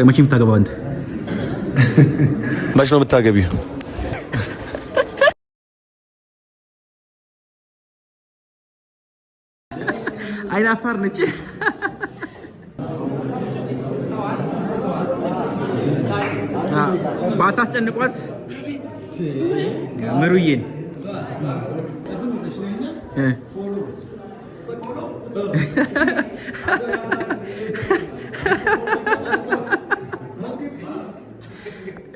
መቼ የምታገባው አንተ? መቼ ነው የምታገቢው? አይናፋር ነች። ባታስጨንቋት ምሩዬን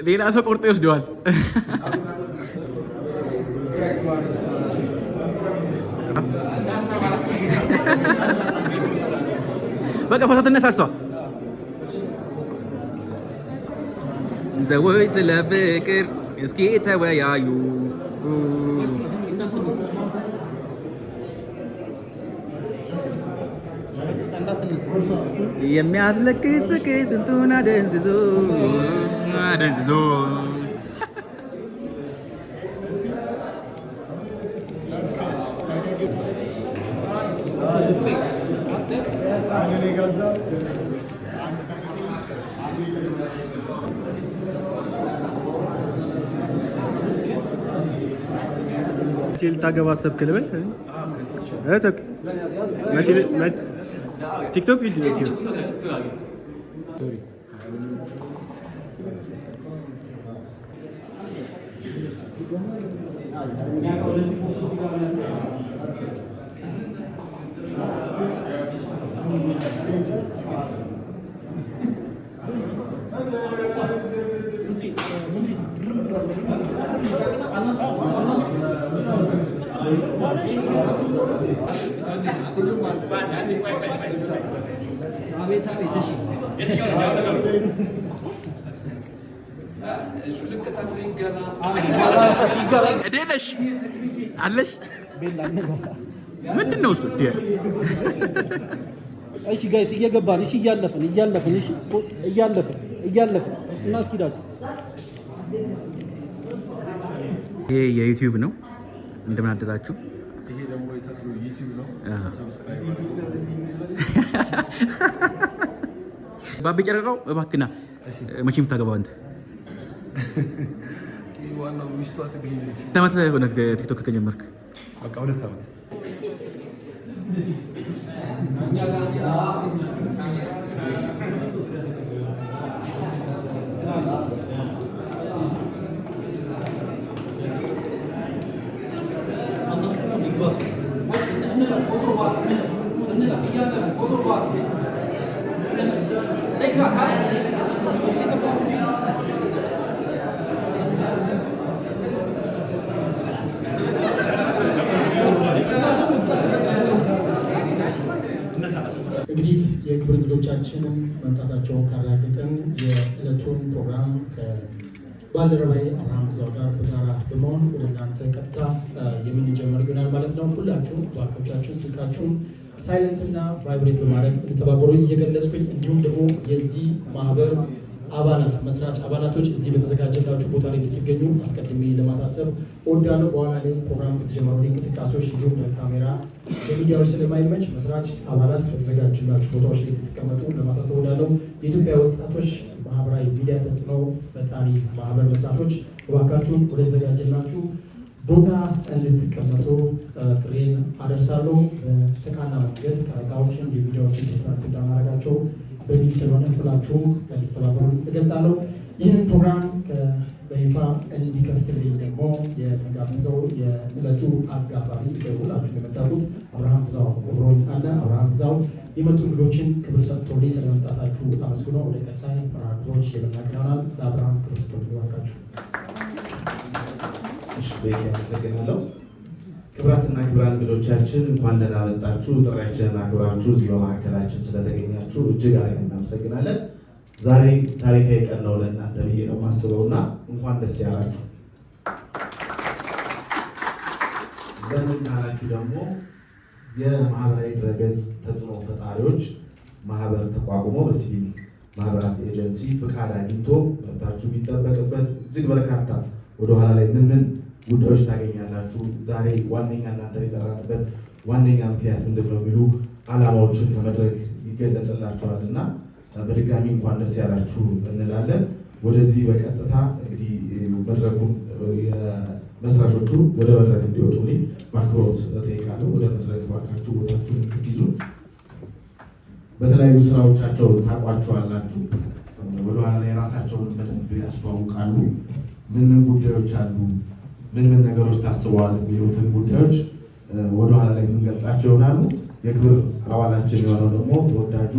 ሌላ ሰው ቆርጦ ይወስደዋል። በቃ ፎቶ ተነሳሷ። ዘወይ ስለ ፍቅር እስኪ ተወያዩ። የሚያስለቅስ ፍቅር ስንቱን አደንዝዞ አደንዝዞ ልታገባ አሰብክ ልበል? ቲክቶክ ቪዲዮ እዴነሽ አለሽ ምንድን ነው እሱ? እሺ ጋይስ እየገባን እሺ፣ እያለፍን እሺ፣ እያለፍን እና እስኪዳችሁ ይሄ የዩቲዩብ ነው። እንደምን አደራችሁ? ይሄ ደግሞ የተክሉ ዩቲዩብ ነው። ሰብስክራይብ ባቢ ጨረቃው እባክና መቼ የምታገባው አንተ? ዋናው ሚስቷ ትገኛለች። ተማታ ሆነ ቲክቶክ ከጀመርክ በቃ 2 ዓመት። እንግዲህ የክብር እንግዶቻችንን መምጣታቸውን ካረጋገጥን የዕለቱን ፕሮግራም ከባልደረባዬ አብርሃም ግዛው ጋር በጋራ በመሆን ወደ እናንተ ቀጥታ የምንጀምር ይሆናል ማለት ነው። ሁላችሁም ባኮቻችሁን ስልካችሁን ሳይለንት እና ቫይብሬት በማድረግ እንድተባበሩ እየገለጽኩኝ፣ እንዲሁም ደግሞ የዚህ ማህበር አባላት መስራች አባላቶች እዚህ በተዘጋጀላችሁ ቦታ ላይ እንድትገኙ አስቀድሜ ለማሳሰብ እወዳለሁ። በኋላ ላይ ፕሮግራም ከተጀመሩ እንቅስቃሴዎች እንዲሁም ለካሜራ ለሚዲያዎች ስለማይመች መስራች አባላት በተዘጋጀላችሁ ቦታዎች ላይ እንድትቀመጡ ለማሳሰብ እወዳለሁ። የኢትዮጵያ ወጣቶች ማህበራዊ ሚዲያ ተጽዕኖ ፈጣሪ ማህበር መስራቾች እባካችሁን ወደ ተዘጋጀላችሁ ቦታ እንድትቀመጡ ጥሬን አደርሳለሁ። በተቃና መንገድ ቀረጻዎችን የሚዲያዎችን ዲስትራክት እንዳናረጋቸው በሚል ስለሆነ ሁላችሁም እንድትተባበሩ እገልጻለሁ። ይህንን ፕሮግራም በይፋ እንዲከፍትልኝ ደግሞ የምጋብዘው የዕለቱ አጋፋሪ ሁላችሁም የምታውቁት አብርሃም ግዛው አብሮኝ አለ። አብርሃም ግዛው የመጡ እንግዶችን ክብር ሰጥቶልኝ ስለመምጣታችሁ አመስግኖ ወደ ቀጣይ መርሃ ግብሮች የምናገር ይሆናል። ለአብርሃም ክብር ሰጥቶልኝ እባካችሁ። እሺ፣ በቂ አመሰግናለሁ። ክብራትና ክብራን እንግዶቻችን እንኳን ደህና መጣችሁ። ጥሪያችንን አክብራችሁ እዚህ በማዕከላችን ስለተገኛችሁ እጅግ አድርገን እናመሰግናለን። ዛሬ ታሪካዊ ቀን ነው ለእናንተ ብዬ ነው የማስበውና እንኳን ደስ ያላችሁ። ለምን ካላችሁ ደግሞ የማህበራዊ ድረገጽ ተጽዕኖ ፈጣሪዎች ማህበር ተቋቁሞ በሲቪል ማህበራት ኤጀንሲ ፍቃድ አግኝቶ መብታችሁ ቢጠበቅበት እጅግ በርካታ ወደኋላ ላይ ምን ጉዳዮች ታገኛላችሁ። ዛሬ ዋነኛ እናንተ የጠራንበት ዋነኛ ምክንያት ምንድን ነው የሚሉ ዓላማዎችን ከመድረክ ይገለጽላችኋል እና በድጋሚ እንኳን ደስ ያላችሁ እንላለን። ወደዚህ በቀጥታ እንግዲህ መድረኩን መስራቾቹ ወደ መድረክ እንዲወጡልኝ በአክብሮት እጠይቃለሁ። ወደ መድረክ ባካችሁ ቦታችሁን እንድትይዙ። በተለያዩ ስራዎቻቸው ታውቋቸዋላችሁ። ወደኋላ ላይ ራሳቸውን በደንብ ያስተዋውቃሉ። ምን ጉዳዮች አሉ፣ ምን ነገሮች ታስበዋል የሚሉትን ጉዳዮች ወደኋላ ላይ የምንገልጻቸው ይሆናሉ። የክብር አባላችን የሆነው ደግሞ ተወዳጁ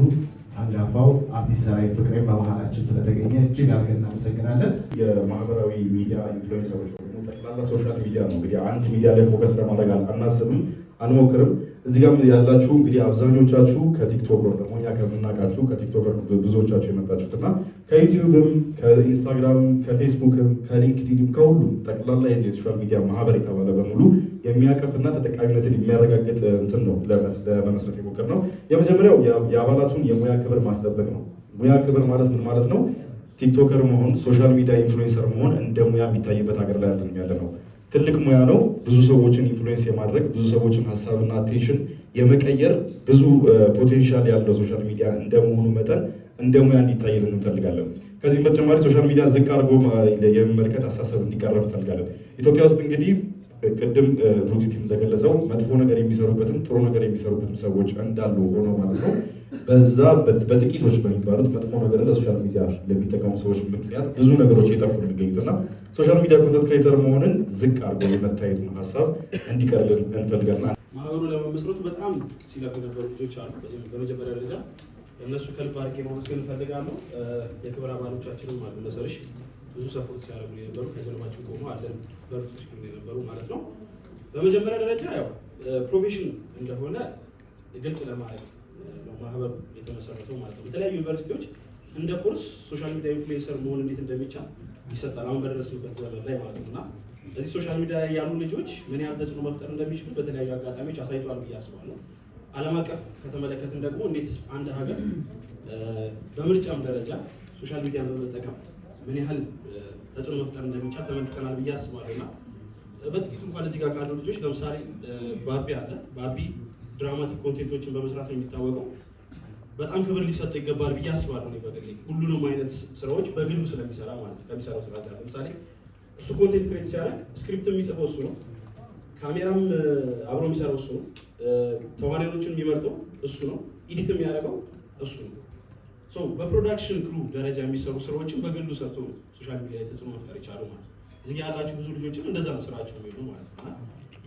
አንጋፋው አርቲስት ሰራዊት ፍቅሬ በመሀላችን ስለተገኘ እጅግ አድርገን እናመሰግናለን። የማህበራዊ ሚዲያ ኢንፍሉዌንሰሮች ደግሞ ጠቅላላ ሶሻል ሚዲያ ነው። እንግዲህ አንድ ሚዲያ ላይ ፎከስ ለማድረግ አናስብም፣ አንሞክርም። እዚህ ጋር ያላችሁ እንግዲህ አብዛኞቻችሁ ከቲክቶከር ደግሞ እኛ ከምናውቃችሁ ከቲክቶከር ብዙዎቻችሁ የመጣችሁት እና ከዩቲዩብም ከኢንስታግራምም ከፌስቡክም ከሊንክዲንም ከሁሉም ጠቅላላ የሶሻል ሚዲያ ማህበር የተባለ በሙሉ የሚያቀፍና ተጠቃሚነትን የሚያረጋግጥ እንትን ነው ለመመስረት የሞከር ነው። የመጀመሪያው የአባላቱን የሙያ ክብር ማስጠበቅ ነው። ሙያ ክብር ማለት ምን ማለት ነው? ቲክቶከር መሆን ሶሻል ሚዲያ ኢንፍሉዌንሰር መሆን እንደ ሙያ የሚታይበት ሀገር ላይ ያለ ነው። ትልቅ ሙያ ነው። ብዙ ሰዎችን ኢንፍሉዌንስ የማድረግ ብዙ ሰዎችን ሀሳብና አቴንሽን የመቀየር ብዙ ፖቴንሻል ያለው ሶሻል ሚዲያ እንደመሆኑ መጠን እንደ ሙያ እንዲታይልን እንፈልጋለን። ከዚህም በተጨማሪ ሶሻል ሚዲያ ዝቅ አድርጎ የመመልከት አስተሳሰብ እንዲቀረፍ እንፈልጋለን። ኢትዮጵያ ውስጥ እንግዲህ ቅድም ፕሮጀክት እንደገለጸው መጥፎ ነገር የሚሰሩበትም ጥሩ ነገር የሚሰሩበትም ሰዎች እንዳሉ ሆኖ ማለት ነው። በዛ በጥቂቶች በሚባሉት መጥፎ ነገር ለሶሻል ሚዲያ ለሚጠቀሙ ሰዎች ምክንያት ብዙ ነገሮች የጠፉ የሚገኙትና ሶሻል ሚዲያ ኮንተንት ክሬተር መሆንን ዝቅ አድርጎ የመታየቱን ሀሳብ እንዲቀርልን እንፈልጋለን። ማህበሩ ለመመስረቱ በጣም ሲለፉ የነበሩ ልጆች አሉ። በመጀመሪያ ደረጃ እነሱ ከልብ አድርጌ ማመስገን እፈልጋለሁ። የክብር አባሎቻችንም አሉ መሰረሽ ብዙ ሰፖርት ሲያደርጉ የነበሩ ከጀርባችን ቆሞ አለን በርቱ ሲሉ የነበሩ ማለት ነው። በመጀመሪያ ደረጃ ያው ፕሮፌሽን እንደሆነ ግልጽ ለማድረግ ማህበሩ የተመሰረተው ማለት ነው። የተለያዩ ዩኒቨርሲቲዎች እንደ ኮርስ ሶሻል ሚዲያ ኢንፍሉዌንሰር መሆን እንዴት እንደሚቻል ይሰጣል፣ አሁን በደረስንበት ዘመን ላይ ማለት ነው። እና እዚህ ሶሻል ሚዲያ ላይ ያሉ ልጆች ምን ያህል ተጽዕኖ መፍጠር እንደሚችሉ በተለያዩ አጋጣሚዎች አሳይተዋል ብዬ አስባለሁ። ዓለም አቀፍ ከተመለከትን ደግሞ እንዴት አንድ ሀገር በምርጫም ደረጃ ሶሻል ሚዲያን በመጠቀም ምን ያህል ተጽዕኖ መፍጠር እንደሚቻል ተመልክተናል ብዬ አስባለሁ። እና በጥቂቱ እንኳን እዚህ ጋር ካሉ ልጆች ለምሳሌ ባቢ አለ። ባቢ ድራማቲክ ኮንቴንቶችን በመስራት ነው የሚታወቀው። በጣም ክብር ሊሰጠው ይገባል ብዬ አስባለሁ። በግሌ ሁሉንም አይነት ስራዎች በግሉ ስለሚሰራ ማለት ነው። ከሚሰራው ስራ ጋር ለምሳሌ እሱ ኮንቴንት ክሬት ሲያደርግ ስክሪፕት የሚጽፈው እሱ ነው፣ ካሜራም አብሮ የሚሰራው እሱ ነው፣ ተዋናዮችን የሚመርጠው እሱ ነው፣ ኢዲት የሚያደርገው እሱ ነው። በፕሮዳክሽን ክሩ ደረጃ የሚሰሩ ስራዎችን በግሉ ሰርቶ ሶሻል ሚዲያ ላይ ተጽዕኖ መፍጠር ይቻሉ ማለት ነው። እዚህ ያላችሁ ብዙ ልጆችም እንደዛ ነው ስራቸው የሚሉ ማለት ነው።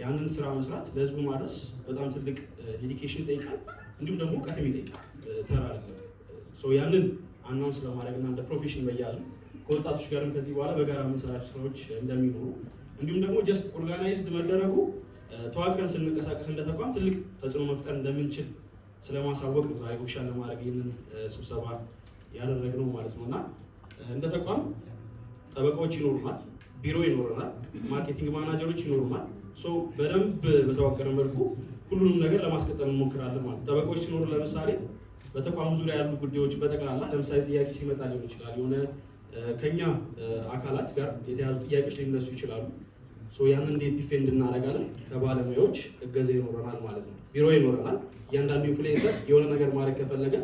ያንን ስራ መስራት ለህዝቡ ማድረስ በጣም ትልቅ ዴዲኬሽን ይጠይቃል፣ እንዲሁም ደግሞ እውቀትም ይጠይቃል። ተራ አይደለም። ያንን አናውንስ ለማድረግና እንደ ፕሮፌሽን መያዙ ከወጣቶች ጋርም ከዚህ በኋላ በጋራ የምንሰራቸው ስራዎች እንደሚኖሩ እንዲሁም ደግሞ ጀስት ኦርጋናይዝድ መደረጉ ተዋቅረን ስንንቀሳቀስ እንደ ተቋም ትልቅ ተጽዕኖ መፍጠር እንደምንችል ስለማሳወቅ ነው ዛሬ ኦፊሻል ለማድረግ ይህንን ስብሰባ ያደረግነው ማለት ነው። እና እንደ ተቋም ጠበቃዎች ይኖሩናል፣ ቢሮ ይኖረናል፣ ማርኬቲንግ ማናጀሮች ይኖሩናል። በደንብ በተዋቀረ መልኩ ሁሉንም ነገር ለማስቀጠል እንሞክራለን ማለት። ጠበቃዎች ሲኖሩ ለምሳሌ በተቋሙ ዙሪያ ያሉ ጉዳዮች በጠቅላላ ለምሳሌ ጥያቄ ሲመጣ ሊሆን ይችላል፣ የሆነ ከኛ አካላት ጋር የተያዙ ጥያቄዎች ሊነሱ ይችላሉ። ያንን እንዴት ዲፌንድ እናደርጋለን? ከባለሙያዎች እገዛ ይኖረናል ማለት ነው። ቢሮ ይኖረናል። እያንዳንዱ ኢንፍሉዌንሰር የሆነ ነገር ማድረግ ከፈለገ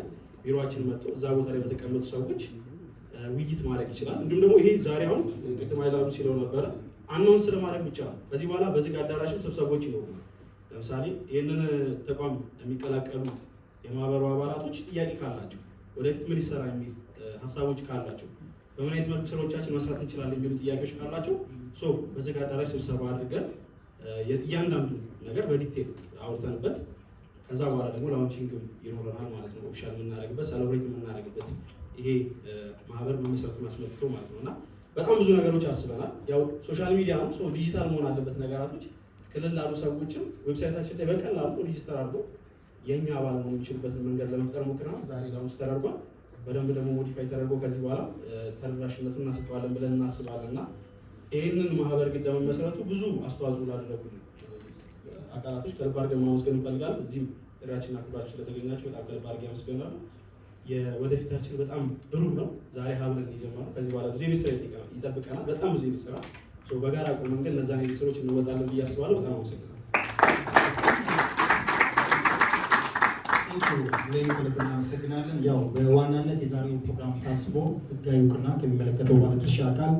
ቢሮችን መጥቶ እዛ ቦታ ላይ በተቀመጡ ሰዎች ውይይት ማድረግ ይችላል። እንዲሁም ደግሞ ይሄ ዛሬ አሁን ቅድም አይላሉ ሲለው ነበረ አናውንስ ለማድረግ ብቻ ነው። ከዚህ በኋላ በዝግ አዳራሽም ስብሰቦች ይኖሩናል። ለምሳሌ ይህንን ተቋም የሚቀላቀሉ የማህበሩ አባላቶች ጥያቄ ካላቸው ወደፊት ምን ይሰራ የሚል ሀሳቦች ካላቸው በምን አይነት መልኩ ስራዎቻችን መስራት እንችላለን የሚሉ ጥያቄዎች ካላቸው በዝግ አዳራሽ ስብሰባ አድርገን እያንዳንዱ ነገር በዲቴል አውርተንበት ከዛ በኋላ ደግሞ ላውንቺንግ ይኖረናል ማለት ነው። ኦፊሻል የምናደርግበት ሰለብሬት የምናደርግበት ይሄ ማህበር መመስረቱን አስመልክቶ ማለት ነው። እና በጣም ብዙ ነገሮች አስበናል። ያው ሶሻል ሚዲያ ነው፣ ዲጂታል መሆን አለበት ነገራቶች። ክልል ላሉ ሰዎችም ዌብሳይታችን ላይ በቀላሉ ሬጂስተር አድርጎ የእኛ አባል መሆን የሚችሉበትን መንገድ ለመፍጠር ሞክረናል። ዛሬ ላውንች ተደርጓል። በደንብ ደግሞ ሞዲፋይ ተደርጎ ከዚህ በኋላ ተደራሽነቱን እናስጠዋለን ብለን እናስባለን። እና ይህንን ማህበር ግን ለመመስረቱ ብዙ አስተዋጽኦ ላደረጉ አካላቶች ከልብ አድርገን ማመስገን እንፈልጋለን። እዚህም ጥሪያችንን አክብራችሁ ስለተገኛችሁ በጣም ከልብ አድርጌ አመሰግናለሁ። የወደፊታችን በጣም ብሩህ ነው። ዛሬ ሀብለን የጀመረው ከዚህ በኋላ ብዙ የቤት ስራ ይጠብቀናል። በጣም ብዙ የቤት ስራ በጋራ ቆመን ግን እነዛን የቤት ስራዎች እንወጣለን ብዬ አስባለሁ። በጣም አመሰግናለሁ። ከልብ እናመሰግናለን። ያው በዋናነት የዛሬው ፕሮግራም ታስቦ ህጋዊ እውቅና ከሚመለከተው ባለድርሻ አካል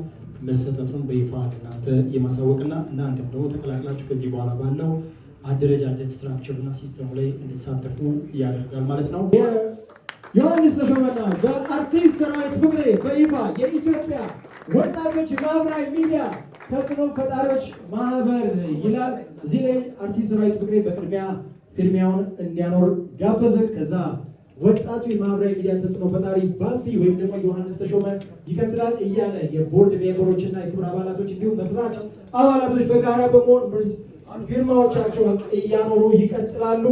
መሰጠቱን በይፋ እናንተ የማሳወቅና እናንተም ደግሞ ተቀላቅላችሁ ከዚህ በኋላ ባለው አደረጃጀት ስትራክቸር እና ሲስተሙ ላይ እንድትሳተፉ ያደርጋል ማለት ነው። ዮሐንስ ተሾመና በአርቲስት ራዊት ፍቅሬ በይፋ የኢትዮጵያ ወጣቶች ማህበራዊ ሚዲያ ተጽዕኖ ፈጣሪዎች ማህበር ይላል። እዚህ ላይ አርቲስት ራዊት ፍቅሬ በቅድሚያ ፊርሚያውን እንዲያኖር ጋበዘን። ከዛ ወጣቱ የማህበራዊ ሚዲያ ተጽዕኖ ፈጣሪ ባምቢ ወይም ደግሞ ዮሐንስ ተሾመ ይቀጥላል እያለ የቦርድ ሜምበሮችና የክብር አባላቶች እንዲሁም መስራች አባላቶች በጋራ በመሆን ፊርማዎቻቸውን እያኖሩ ይቀጥላሉ።